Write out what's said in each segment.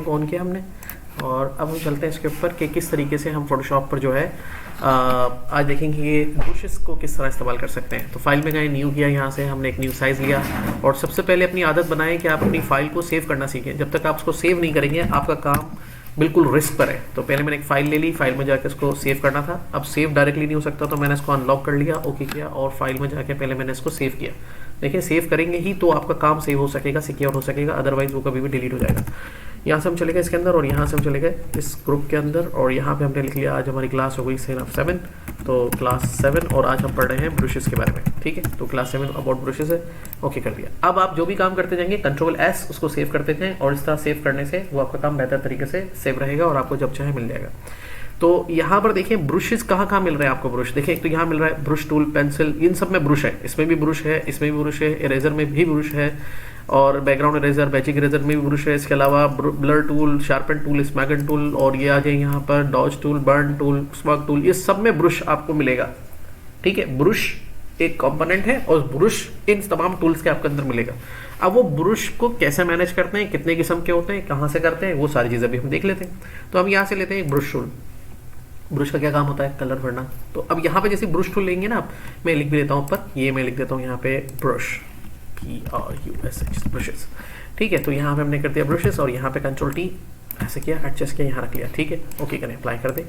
को ऑन किया हमने और अब हम चलते हैं इसके ऊपर कि किस तरीके से हम फोटोशॉप पर जो है आज देखेंगे ये ब्रशेस को किस तरह इस्तेमाल कर सकते हैं। तो फाइल में गए, न्यू किया, यहाँ से हमने एक न्यू साइज़ लिया और सबसे पहले अपनी आदत बनाएं कि आप अपनी फाइल को सेव करना सीखें। जब तक आप उसको सेव नहीं करेंगे आपका काम बिल्कुल रिस्क पर है। तो पहले मैंने एक फ़ाइल ले ली, फाइल में जाकर इसको सेव करना था। अब सेव डायरेक्टली नहीं हो सकता तो मैंने इसको अनलॉक कर लिया, ओके किया और फाइल में जाके पहले मैंने इसको सेव किया। देखिए सेव करेंगे ही तो आपका काम सेव हो सकेगा, सिक्योर हो सकेगा, अदरवाइज वो कभी भी डिलीट हो जाएगा। यहाँ से हम चले गए इसके अंदर और यहाँ से हम चले गए इस ग्रुप के अंदर और यहाँ पे हमने लिख लिया आज हमारी क्लास हो गई 7, तो क्लास 7 और आज हम पढ़ रहे हैं ब्रशेस के बारे में। ठीक है, तो क्लास 7 अबाउट ब्रशेस है, ओके कर दिया। अब आप जो भी काम करते जाएंगे Ctrl+S उसको सेव करते जाएं और इस तरह सेव करने से वो आपका काम बेहतर तरीके से सेव रहेगा और आपको जब चाहे मिल जाएगा। तो यहाँ पर देखिए ब्रशेस कहाँ कहाँ मिल रहे हैं आपको ब्रश। देखिए एक तो यहाँ मिल रहा है ब्रश टूल, पेंसिल, इन सब में ब्रश है, इसमें भी ब्रश है, इसमें भी ब्रश है, इरेजर में भी ब्रश है और बैकग्राउंड इरेजर, मैजिक इरेजर में भी ब्रश है। इसके अलावा blur tool, sharpen tool, smudge tool और ये आ जाए यहाँ पर dodge tool, burn tool, smog tool, ये सब में ब्रश आपको मिलेगा। ठीक है, ब्रश एक कंपोनेंट है और ब्रश इन तमाम टूल्स के आपके अंदर मिलेगा। अब वो ब्रश को कैसे मैनेज करते हैं, कितने किस्म के होते हैं, कहाँ से करते हैं, वो सारी चीज़ें भी हम देख लेते हैं। तो हम यहाँ से लेते हैं एक ब्रश टूल। ब्रश का क्या काम होता है, कलर भरना। तो अब यहाँ पे जैसे ब्रश टूल लेंगे ना आप, मैं लिख भी देता हूँ ऊपर, ये मैं लिख देता हूँ यहाँ पे ब्रश, BRUSH ब्रशेस। ठीक है, तो यहाँ पे हमने कर दिया ब्रशेस और यहाँ पे Ctrl+T ऐसे किया, एडजस्ट किया, यहाँ रख लिया। ठीक है, ओके करें, अप्लाई कर दें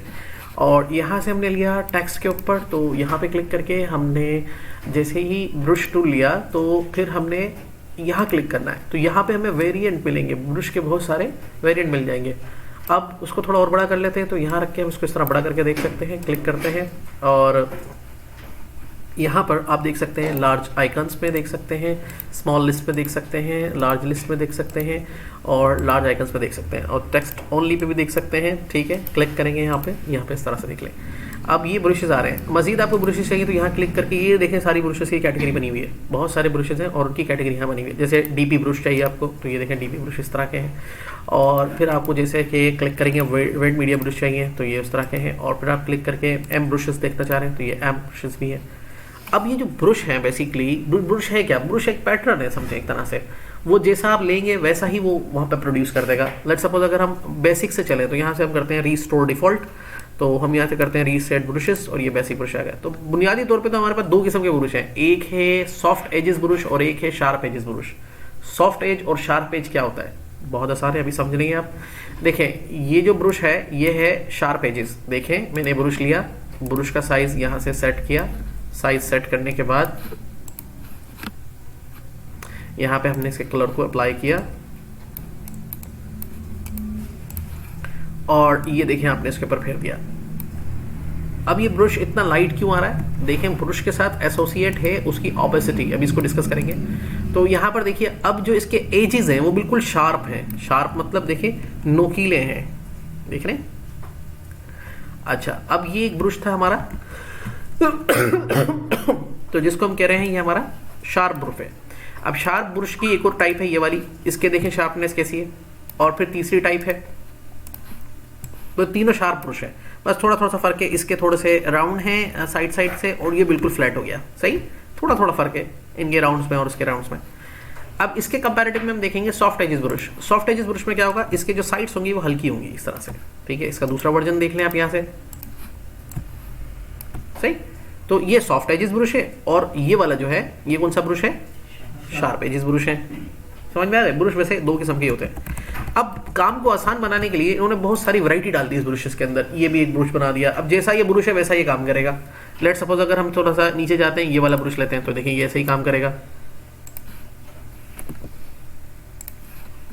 और यहाँ से हमने लिया टेक्स्ट के ऊपर। तो यहाँ पे क्लिक करके हमने जैसे ही ब्रश टूल लिया तो फिर हमने यहाँ क्लिक करना है। तो यहाँ पे हमें वेरिएंट मिलेंगे, ब्रश के बहुत सारे वेरिएंट मिल जाएंगे। अब उसको थोड़ा और बड़ा कर लेते हैं, तो यहाँ रख के हम इसको इस तरह बड़ा करके देख सकते हैं। क्लिक करते हैं और यहाँ पर आप देख सकते हैं लार्ज आइकन्स में देख सकते हैं, स्मॉल लिस्ट में देख सकते हैं, लार्ज लिस्ट में देख सकते हैं और लार्ज आइकन्स पे देख सकते हैं और टेक्स्ट ओनली पे भी देख सकते हैं। ठीक है, क्लिक करेंगे यहाँ पे इस तरह से देख लें। अब ये ब्रशेस आ रहे हैं, मजीद आपको ब्रशेस चाहिए तो यहाँ क्लिक करके ये देखें सारी ब्रशेस की कैटेगरी बनी हुई है, बहुत सारे ब्रशेस हैं और उनकी कैटेगरी यहाँ बनी हुई है। जैसे डीपी ब्रश चाहिए आपको तो ये देखें डीपी ब्रश इस तरह के हैं और फिर आपको जैसे कि क्लिक करेंगे वेट मीडिया ब्रश चाहिए तो ये उस तरह के हैं और फिर आप क्लिक करके एम ब्रशेस देखना चाह रहे हैं तो ये एम ब्रशेस भी है। अब ये जो ब्रश है बेसिकली ब्रश है क्या, ब्रश एक पैटर्न है समझे एक तरह से, वो जैसा आप लेंगे वैसा ही वो वहाँ पे प्रोड्यूस कर देगा। लेट्स सपोज अगर हम बेसिक से चले तो यहाँ से हम करते हैं रीस्टोर डिफॉल्ट, तो हम यहाँ से करते हैं रीसेट ब्रशेस और ये बेसिक ब्रश आ गया। तो बुनियादी तौर पे तो हमारे पास दो किस्म के ब्रश हैं, एक है सॉफ्ट एजेस ब्रश और एक है sharp edges brush. Soft edge और शार्प एज क्या होता है, बहुत आसान है, अभी समझ लेंगे आप। देखें ये जो ब्रश है ये है शार्प एजेस। देखें मैंने ब्रश लिया, ब्रश का साइज यहाँ से सेट किया, साइज सेट करने के बाद यहाँ पे हमने इसके कलर को अप्लाई किया और ये देखें आपने इसके ऊपर फेर दिया। अब ये ब्रश इतना लाइट क्यों आ रहा है, देखें ब्रश के साथ एसोसिएट है उसकी ऑपेसिटी, अभी इसको डिस्कस करेंगे। तो यहाँ पर देखिए अब जो इसके एजेस हैं वो बिल्कुल शार्प हैं, शार्प मतलब देखिए नोकीले हैं, देख रहे हैं। अच्छा अब ये एक ब्रश था हमारा तो जिसको हम कह रहे हैं ये हमारा शार्प ब्रश है। अब शार्प ब्रश की एक और टाइप है ये वाली, इसके देखें शार्पनेस कैसी है, और फिर तीसरी टाइप है, तो तीनों शार्प ब्रश है, बस थोड़ा थोड़ा सा फर्क है, इसके थोड़े से राउंड हैं साइड साइड से और ये बिल्कुल फ्लैट हो गया, सही, थोड़ा थोड़ा फर्क है इनके राउंड्स में और इसके राउंड्स में। अब इसके कंपैरेटिव में हम देखेंगे soft edges brush. Soft edges brush में क्या होगा, इसके जो साइड्स होंगी वो हल्की होंगी इस तरह से। ठीक है, इसका दूसरा वर्जन देख लें आप यहाँ से, सही। तो ये सॉफ्ट एजेस ब्रश है और ये वाला जो है ये कौन सा ब्रश है, शार्प एजेस ब्रश है। समझ में आ रहा है, ब्रश वैसे दो किस्म के होते हैं। अब काम को आसान बनाने के लिए इन्होंने बहुत सारी वैरायटी डाल दी इस ब्रशेस के अंदर, ये भी एक ब्रश बना दिया। अब जैसा ये ब्रश है वैसा ये काम करेगा। लेट सपोज अगर हम थोड़ा सा नीचे जाते हैं, ये वाला ब्रश लेते हैं, तो देखिए ये ऐसे ही काम करेगा।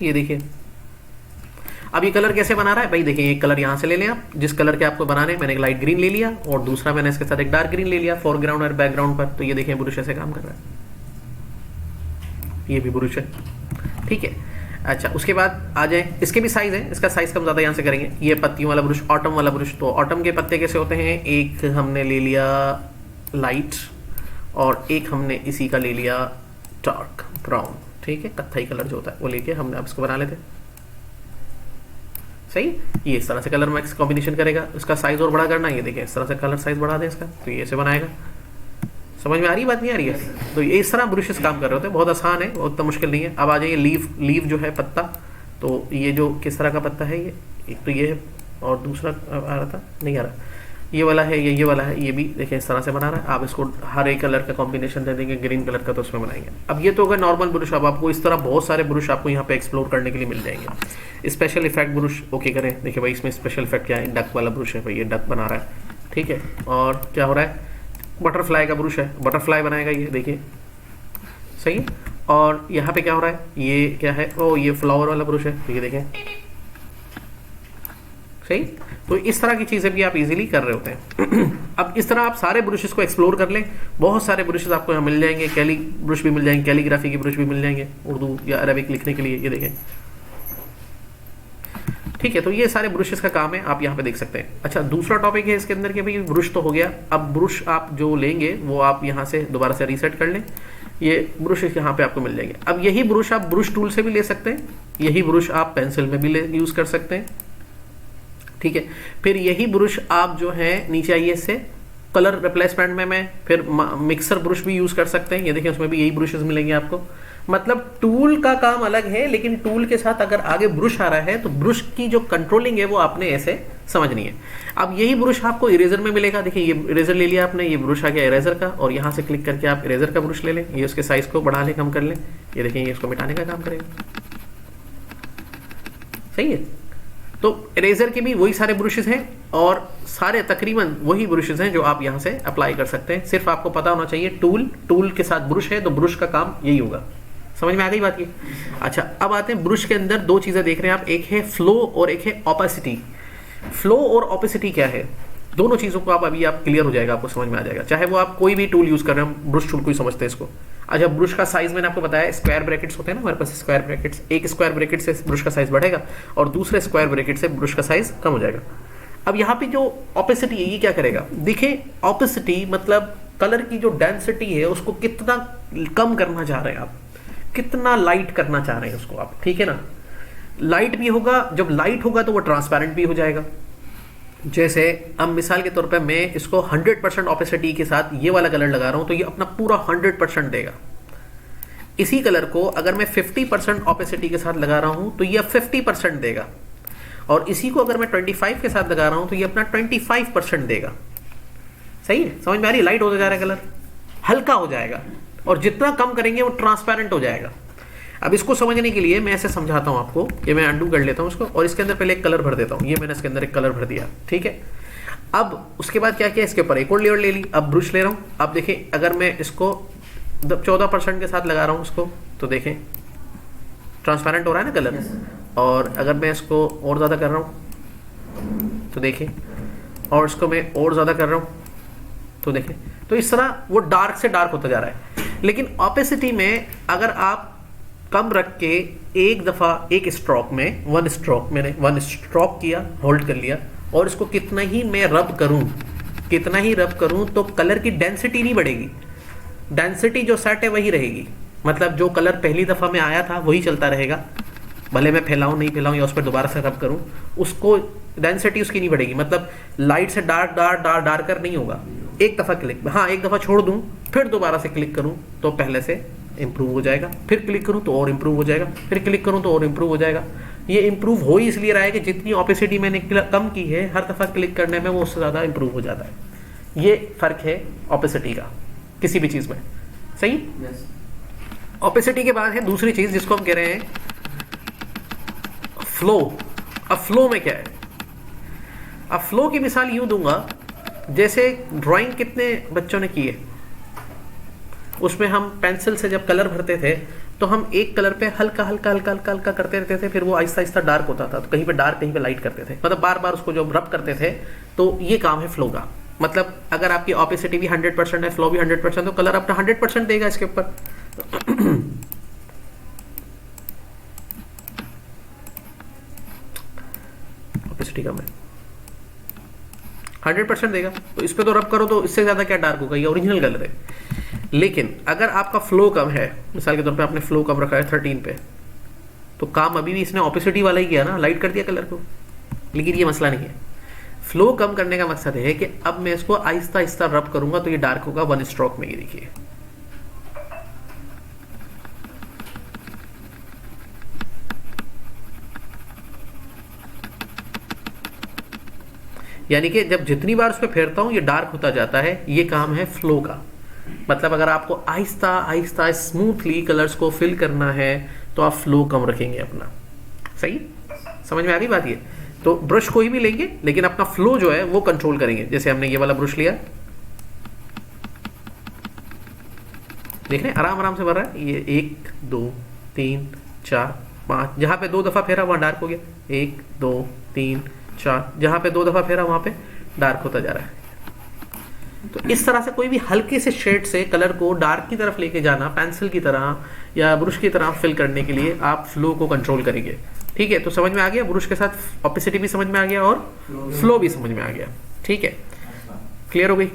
ये देखिए अब ये कलर कैसे बना रहा है भाई, देखिए एक कलर यहाँ से ले लें आप, जिस कलर के आपको बनाने, मैंने एक लाइट ग्रीन ले लिया और दूसरा मैंने इसके साथ एक डार्क ग्रीन ले लिया फोरग्राउंड और बैकग्राउंड पर। तो ये देखिए ब्रश ऐसे काम कर रहा है, ये भी ब्रश है। ठीक है, अच्छा उसके बाद आ जाए, इसके भी साइज है, इसका साइज कम ज़्यादा यहाँ से करेंगे। ये पत्तियों वाला ब्रश, ऑटम वाला ब्रश। तो ऑटम के पत्ते कैसे होते हैं, एक हमने ले लिया लाइट और एक हमने इसी का ले लिया डार्क ब्राउन। ठीक है, कत्थई कलर जो होता है वो लेके हमने अब इसको बना लेते हैं, सही। ये इस तरह से कलर मैक्स कॉम्बिनेशन करेगा, इसका साइज और बड़ा करना है, ये देखिए इस तरह से कलर साइज बढ़ा दें इसका, तो ये ऐसे बनाएगा। समझ में आ रही बात, नहीं आ रही है? तो ये इस तरह ब्रशेस काम कर रहे होते हैं, बहुत आसान है, उतना मुश्किल नहीं है। अब आ जाइए लीव जो है पत्ता, तो ये जो किस तरह का पत्ता है, ये एक तो ये है और दूसरा आ रहा था, नहीं आ रहा, ये वाला है, ये वाला है, ये भी देखिए इस तरह से बना रहा है। आप इसको हर एक कलर का कॉम्बिनेशन दे देंगे, ग्रीन कलर का, तो उसमें बनाएंगे। अब ये तो होगा नॉर्मल ब्रश। अब आपको इस तरह बहुत सारे ब्रश आपको यहाँ पे एक्सप्लोर करने के लिए मिल जाएंगे। स्पेशल इफेक्ट ब्रश ओके करें, देखिए भाई इसमें स्पेशल इफेक्ट क्या है, डक वाला ब्रश है भाई, ये डक बना रहा है, ठीक है। और क्या हो रहा है, बटरफ्लाई का ब्रश है, बटरफ्लाई बनाएगा ये, देखिए सही है। और यहाँ पे क्या हो रहा है, ये क्या है, ओ ये फ्लावर वाला ब्रश है, तो ये देखें सही। तो इस तरह की चीज़ें भी आप इजीली कर रहे होते हैं। अब इस तरह आप सारे ब्रशेस को एक्सप्लोर कर लें, बहुत सारे ब्रशेस आपको यहाँ मिल जाएंगे, कैली ब्रश भी मिल जाएंगे, कैलीग्राफी के ब्रश भी मिल जाएंगे उर्दू या अरबिक लिखने के लिए, ये देखें ठीक है। तो ये सारे ब्रशेस का काम है, आप यहाँ पे देख सकते हैं। अच्छा, दूसरा टॉपिक है इसके अंदर कि भाई ब्रश तो हो गया, अब ब्रश आप जो लेंगे वो आप यहाँ से दोबारा से रीसेट कर लें, ये ब्रश यहाँ पे आपको मिल जाएंगे। अब यही ब्रश आप ब्रश टूल से भी ले सकते हैं, यही ब्रश आप पेंसिल में भी यूज कर सकते हैं, ठीक है। फिर यही ब्रश आप जो है नीचे आइए इससे कलर रिप्लेसमेंट में मैं फिर मिक्सर ब्रश भी यूज कर सकते हैं, ये देखिए उसमें भी यही ब्रशेस मिलेंगे आपको। मतलब टूल का काम अलग है, लेकिन टूल के साथ अगर आगे ब्रश आ रहा है तो ब्रश की जो कंट्रोलिंग है वो आपने ऐसे समझनी है। अब यही ब्रश आपको इरेजर में मिलेगा, देखिए ये इरेजर ले लिया आपने, ये ब्रश आ गया इरेजर का, और यहाँ से क्लिक करके आप इरेजर का ब्रश ले लें, ये उसके साइज को बढ़ा लें, कम कर लें, ये देखिए ये इसको मिटाने का काम करेगा, सही है। तो इरेजर के भी वही सारे ब्रशेस हैं और सारे तकरीबन वही ब्रशेस हैं जो आप यहाँ से अप्लाई कर सकते हैं। सिर्फ आपको पता होना चाहिए टूल के साथ ब्रश है तो ब्रश का काम यही होगा। समझ में आ गई बात ये? अच्छा, अब आते हैं ब्रश के अंदर दो चीजें देख रहे हैं आप, एक है फ्लो और एक है ऑपेसिटी। फ्लो और ऑपेसिटी क्या है, दोनों चीजों को आप अभी आप क्लियर हो जाएगा, आपको समझ में आ जाएगा। चाहे वो आप कोई भी टूल यूज कर रहे हैं, ब्रश टूल को ही समझते हैं इसको। अच्छा, ब्रश का साइज मैंने आपको बताया, स्क्वायर ब्रैकेट्स होते हैं ना हमारे पास, स्क्वायर ब्रैकेट्स, एक स्क्वायर ब्रैकेट से ब्रश का साइज बढ़ेगा और दूसरे स्क्वायर ब्रैकेट से ब्रश का साइज कम हो जाएगा। अब यहाँ पे जो ऑपेसिटी है ये क्या करेगा, देखिए ऑपेसिटी मतलब कलर की जो डेंसिटी है उसको कितना कम करना चाह रहे हैं आप, कितना लाइट करना चाह रहे हैं उसको आप, ठीक है ना। लाइट भी होगा, जब लाइट होगा तो वो ट्रांसपेरेंट भी हो जाएगा। जैसे अब मिसाल के तौर पे मैं इसको 100% ऑपेसिटी के साथ ये वाला कलर लगा रहा हूं तो ये अपना पूरा 100% देगा। इसी कलर को अगर मैं 50% ऑपेसिटी के साथ लगा रहा हूं तो ये 50% देगा, और इसी को अगर मैं 25 के साथ लगा रहा हूं तो ये अपना 25% देगा। सही है, समझ में आ रही है? लाइट होता जा रहा है, कलर हल्का हो जाएगा, और जितना कम करेंगे वो ट्रांसपेरेंट हो जाएगा। अब इसको समझने के लिए मैं ऐसे समझाता हूं आपको, ये मैं अंडू कर लेता हूं इसको और इसके अंदर पहले एक कलर भर देता हूं। ये मैंने इसके अंदर एक कलर भर दिया, ठीक है। अब उसके बाद क्या किया, इसके ऊपर एक और लेयर ले ली। अब ब्रश ले रहा हूं, अब देखें अगर मैं इसको 14% के साथ लगा रहा हूं इसको, तो देखें ट्रांसपेरेंट हो रहा है ना कलर। और अगर मैं इसको और ज़्यादा कर रहा हूं तो देखें, और इसको मैं और ज़्यादा कर रहा हूं तो देखें, तो इस तरह वो डार्क से डार्क होता जा रहा है। लेकिन ऑपेसिटी में अगर आप कम रख के एक दफ़ा एक स्ट्रोक में, मैंने वन स्ट्रोक किया, होल्ड कर लिया, और इसको कितना ही मैं रब करूं तो कलर की डेंसिटी नहीं बढ़ेगी, डेंसिटी जो सेट है वही रहेगी। मतलब जो कलर पहली दफ़ा में आया था वही चलता रहेगा, भले मैं फैलाऊं नहीं फैलाऊं या उस पर दोबारा से रब करूं, उसको डेंसिटी उसकी नहीं बढ़ेगी। मतलब लाइट से डार्कर नहीं होगा। एक दफ़ा क्लिक, हाँ एक दफ़ा छोड़ दूं फिर दोबारा से क्लिक करूं तो पहले से इंप्रूव हो जाएगा, फिर क्लिक करूं तो और इंप्रूव हो जाएगा, फिर क्लिक करूं तो और इंप्रूव हो जाएगा। ये इंप्रूव हो ही इसलिए रहा है कि जितनी ऑपेसिटी मैंने कम की है, हर दफ़ा क्लिक करने में वो उससे ज़्यादा इंप्रूव हो जाता है। ये फ़र्क है ऑपेसिटी का किसी भी चीज़ में, सही। ऑपेसिटी के बाद है दूसरी चीज़ जिसको हम कह रहे हैं फ्लो। अब फ्लो में क्या है, अब फ्लो की मिसाल यूं दूंगा, जैसे ड्राइंग कितने बच्चों ने की है, उसमें हम पेंसिल से जब कलर भरते थे तो हम एक कलर पे हल्का करते रहते थे, फिर वो आहिस्ता आहिस्ता डार्क होता था, तो कहीं पे डार्क कहीं पे लाइट करते थे, मतलब बार बार उसको जब रब करते थे। तो ये काम है फ्लो का। मतलब अगर आपकी ऑपेसिटी भी 100% है, फ्लो भी 100%, तो कलर अपना 100% देगा इसके ऊपर। ऑपेसिटी कम है, 100% देगा, तो इस पे तो रब करो तो इससे ज्यादा क्या डार्क होगा, ये ओरिजिनल कलर है। लेकिन अगर आपका फ्लो कम है, मिसाल के तौर पे आपने फ्लो कम रखा है 13 पे, तो काम अभी भी इसने ऑपेसिटी वाला ही किया ना, लाइट कर दिया कलर को। लेकिन ये मसला नहीं है, फ्लो कम करने का मकसद है कि अब मैं इसको आहिस्ता आहिस्ता रब करूंगा तो ये डार्क होगा वन स्ट्रोक में। ये देखिए यानी कि जब जितनी बार उस पर फेरता हूँ ये डार्क होता जाता है, ये काम है फ्लो का। मतलब अगर आपको आहिस्ता आहिस्ता स्मूथली कलर्स को फिल करना है तो आप फ्लो कम रखेंगे अपना। सही, समझ में आ रही बात ये? तो ब्रश कोई भी लेंगे लेकिन अपना फ्लो जो है वो कंट्रोल करेंगे। जैसे हमने ये वाला ब्रश लिया, देख रहे हैं आराम आराम से भर रहा है। ये 1 2 3 4 5, जहां पे 2 दफा फेरा वहां डार्क हो गया। 1 2 3 4, जहां पे 2 दफा फेरा वहां पे डार्क होता जा रहा है। तो इस तरह से कोई भी हल्के से शेड से कलर को डार्क की तरफ लेके जाना, पेंसिल की तरह या ब्रश की तरह फिल करने के लिए आप फ्लो को कंट्रोल करेंगे। ठीक है, तो समझ में आ गया, ब्रश के साथ ऑपेसिटी भी समझ में आ गया और फ्लो भी समझ में आ गया। ठीक है, क्लियर हो गई?